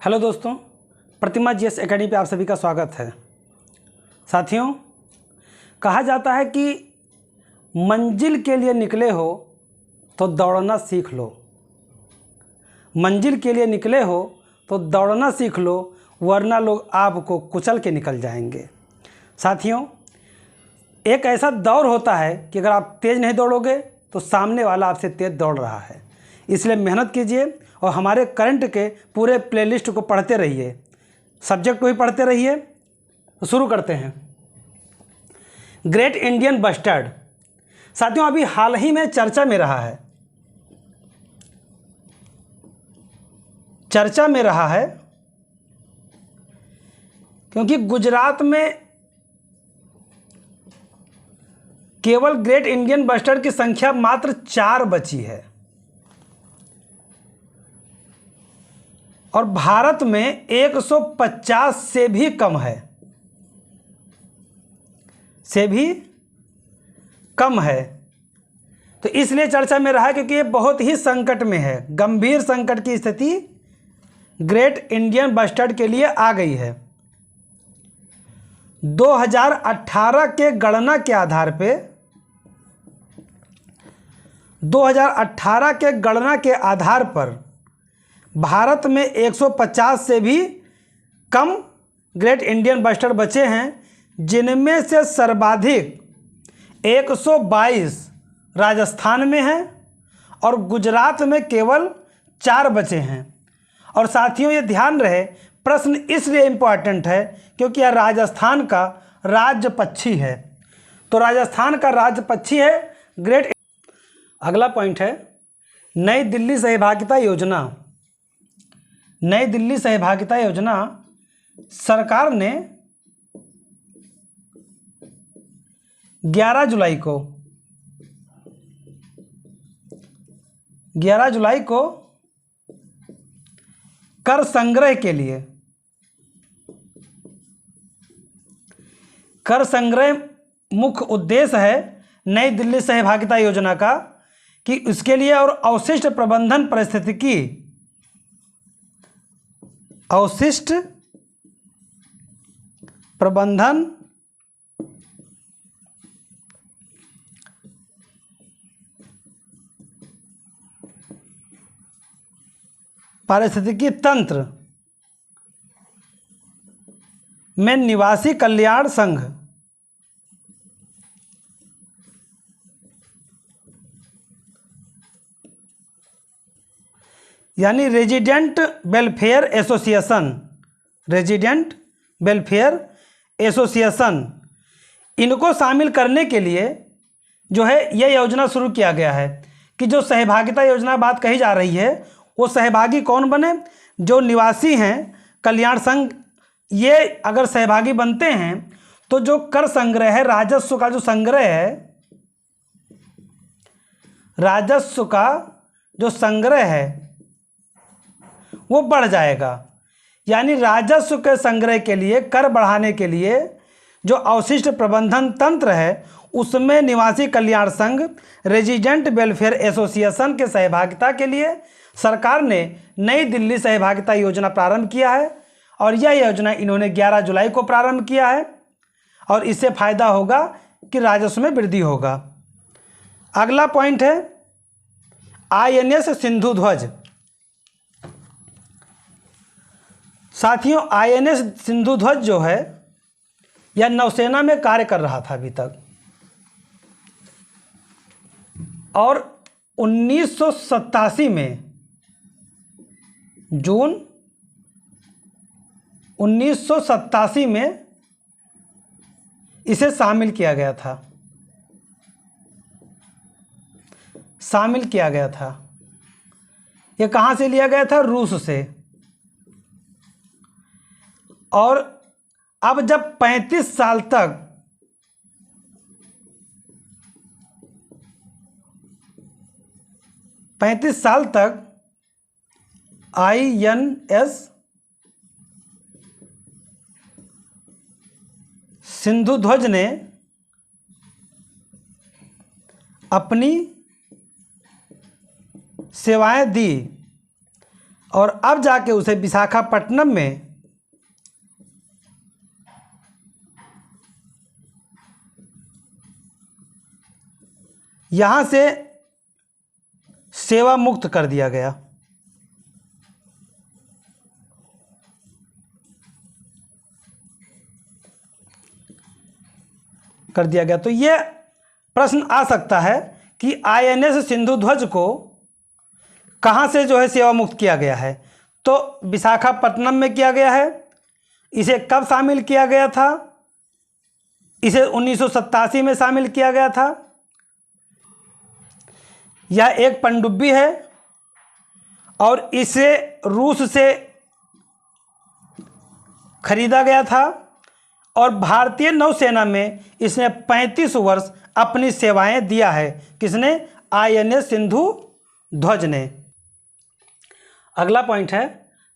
Hello दोस्तों, प्रतिमा GS academy पे आप सभी का स्वागत है। साथियों, कहा जाता है कि मंजिल के लिए निकले हो तो दौड़ना सीख लो। मंजिल के लिए निकले हो तो दौड़ना सीख लो, वरना लोग आपको कुचल के निकल जाएंगे। साथियों, एक ऐसा दौर होता है कि अगर आप तेज़ नहीं दौड़ोगे तो सामने वाला आपसे तेज़ दौड़ रहा है। इसलिए मेहनत कीजिए और हमारे करंट के पूरे प्लेलिस्ट को पढ़ते रहिए, सब्जेक्ट को भी पढ़ते रहिए। तो शुरू करते हैं। ग्रेट इंडियन बस्टर्ड साथियों अभी हाल ही में चर्चा में रहा है क्योंकि गुजरात में केवल ग्रेट इंडियन बस्टर्ड की संख्या मात्र 4 बची है और भारत में 150 से भी कम है, तो इसलिए चर्चा में रहा क्योंकि ये बहुत ही संकट में है। गंभीर संकट की स्थिति ग्रेट इंडियन बस्टर्ड के लिए आ गई है। 2018 के गणना के आधार पर भारत में 150 से भी कम ग्रेट इंडियन बस्टर्ड बचे हैं, जिनमें से सर्वाधिक 122 राजस्थान में हैं और गुजरात में केवल 4 बचे हैं। और साथियों, ये ध्यान रहे, प्रश्न इसलिए इम्पॉर्टेंट है क्योंकि यह राजस्थान का राज्य पक्षी है। तो राजस्थान का राज्य पक्षी है ग्रेट। अगला पॉइंट है नई दिल्ली सहभागिता योजना। नई दिल्ली सहभागिता योजना सरकार ने 11 जुलाई को कर संग्रह के लिए मुख्य उद्देश्य है नई दिल्ली सहभागिता योजना का कि उसके लिए और अवशिष्ट प्रबंधन पारिस्थितिकी तंत्र में निवासी कल्याण संघ यानी रेजिडेंट वेलफेयर एसोसिएशन इनको शामिल करने के लिए जो है यह योजना शुरू किया गया है कि जो सहभागिता योजना बात कही जा रही है वो सहभागी कौन बने, जो निवासी हैं कल्याण संघ। ये अगर सहभागी बनते हैं तो जो कर संग्रह है, राजस्व का जो संग्रह है वो बढ़ जाएगा। यानी राजस्व के संग्रह के लिए, कर बढ़ाने के लिए जो अवशिष्ट प्रबंधन तंत्र है उसमें निवासी कल्याण संघ रेजिडेंट वेलफेयर एसोसिएशन के सहभागिता के लिए सरकार ने नई दिल्ली सहभागिता योजना प्रारंभ किया है। और यह योजना इन्होंने 11 जुलाई को प्रारंभ किया है और इससे फायदा होगा कि राजस्व में वृद्धि होगा। अगला पॉइंट है INS सिंधु ध्वज। साथियों, INS सिंधु ध्वज जो है यह नौसेना में कार्य कर रहा था अभी तक और 1987 में जून 1987 में इसे शामिल किया गया था। यह कहाँ से लिया गया था? रूस से। और अब जब 35 साल तक INS सिंधु ध्वज ने अपनी सेवाएं दी और अब जाके उसे विशाखापट्टनम में यहाँ से सेवा मुक्त कर दिया गया। तो ये प्रश्न आ सकता है कि INS सिंधुध्वज को कहाँ से जो है सेवा मुक्त किया गया है। तो विशाखापट्टनम में किया गया है। इसे कब शामिल किया गया था? इसे 1987 में शामिल किया गया था। यह एक पनडुब्बी है और इसे रूस से खरीदा गया था और भारतीय नौसेना में इसने 35 वर्ष अपनी सेवाएं दिया है। किसने? INS सिंधुध्वज ने। अगला पॉइंट है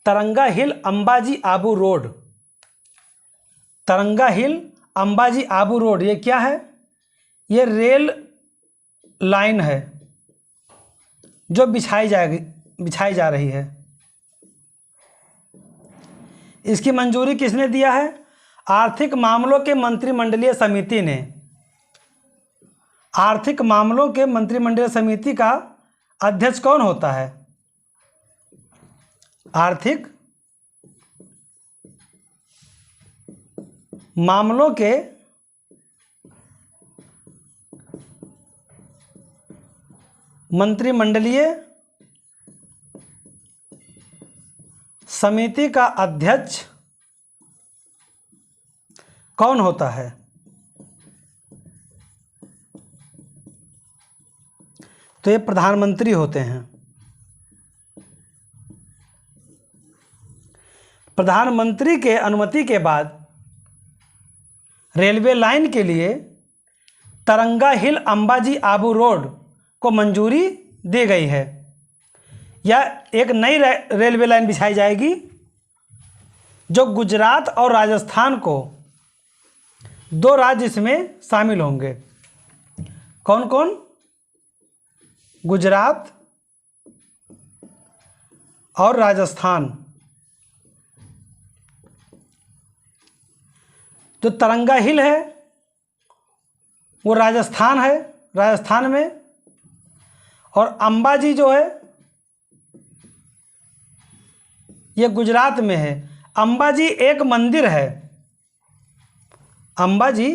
तरंगा हिल अंबाजी आबू रोड। तरंगा हिल अंबाजी आबू रोड ये क्या है? ये रेल लाइन है जो बिछाई जा रही है। इसकी मंजूरी किसने दिया है? आर्थिक मामलों के मंत्रिमंडलीय समिति ने। आर्थिक मामलों के मंत्रिमंडलीय समिति का अध्यक्ष कौन होता है? आर्थिक मामलों के मंत्रिमंडलीय समिति का अध्यक्ष कौन होता है? तो ये प्रधानमंत्री होते हैं। प्रधानमंत्री के अनुमति के बाद रेलवे लाइन के लिए तरंगा हिल अंबाजी आबू रोड को मंजूरी दी गई है। यह एक नई रेलवे लाइन बिछाई जाएगी जो गुजरात और राजस्थान को, दो राज्य इसमें शामिल होंगे। कौन कौन? गुजरात और राजस्थान। जो तरंगा हिल है वो राजस्थान है, राजस्थान में, और अंबाजी जो है ये गुजरात में है। अंबाजी एक मंदिर है। अंबाजी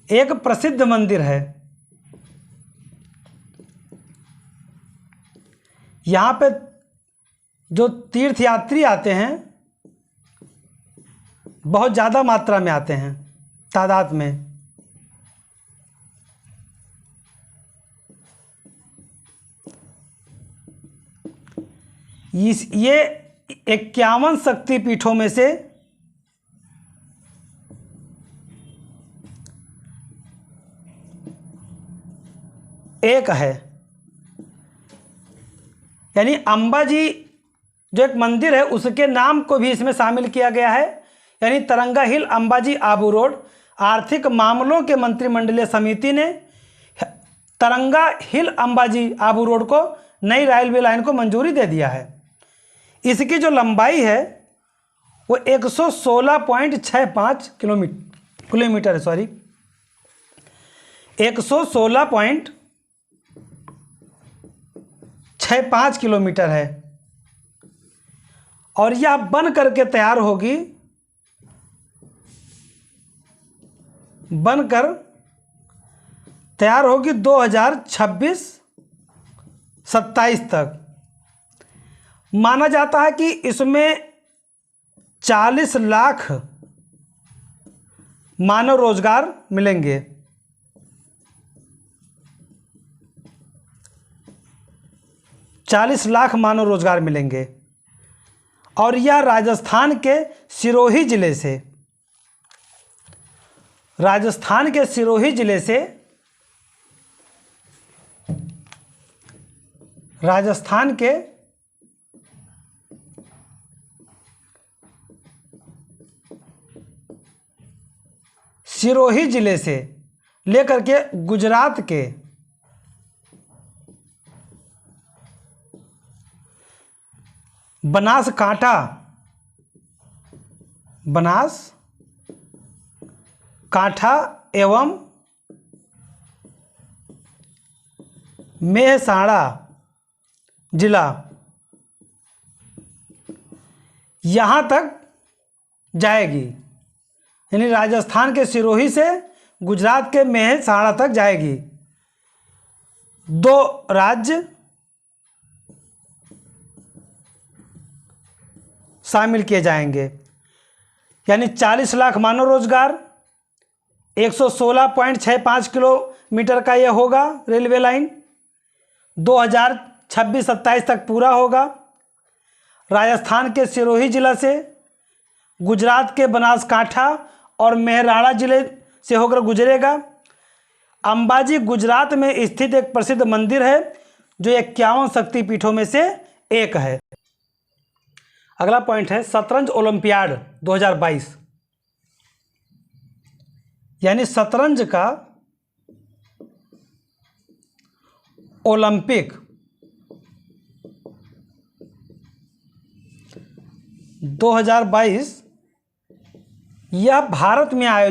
एक प्रसिद्ध मंदिर है। यहाँ पे जो तीर्थयात्री आते हैं बहुत ज़्यादा मात्रा में आते हैं, तादाद में। ये 51 शक्तिपीठों में से एक है। यानी अंबाजी जो एक मंदिर है उसके नाम को भी इसमें शामिल किया गया है। यानी तरंगा हिल अंबाजी आबू रोड, आर्थिक मामलों के मंत्रिमंडलीय समिति ने तरंगा हिल अंबाजी आबू रोड को नई रेलवे लाइन को मंजूरी दे दिया है। इसकी जो लंबाई है वो 116.65 किलोमीटर है, सॉरी 116.65 किलोमीटर है। और यह बन करके तैयार होगी, बनकर तैयार होगी 2026-27 तक। माना जाता है कि इसमें 40 लाख मानव रोजगार मिलेंगे। चालीस लाख मानव रोजगार मिलेंगे। और यह राजस्थान के सिरोही जिले से, राजस्थान के सिरोही जिले से, राजस्थान के सिरोही जिले से लेकर के गुजरात के बनासकांठा एवं मेहसाणा जिला यहाँ तक जाएगी, यानी राजस्थान के सिरोही से गुजरात के मेहसाणा तक जाएगी। 2 राज्य शामिल किए जाएंगे, यानी 40 लाख मानव रोजगार, 116.65 किलोमीटर का यह होगा रेलवे लाइन, 2026-27 तक पूरा होगा। राजस्थान के सिरोही जिला से गुजरात के बनासकांठा और मेहसाणा जिले से होकर गुजरेगा। अंबाजी गुजरात में स्थित एक प्रसिद्ध मंदिर है जो 51 शक्तिपीठों में से एक है। अगला पॉइंट है शतरंज ओलंपियाड 2022, यानी शतरंज का ओलंपिक 2022 यह भारत में आयोजित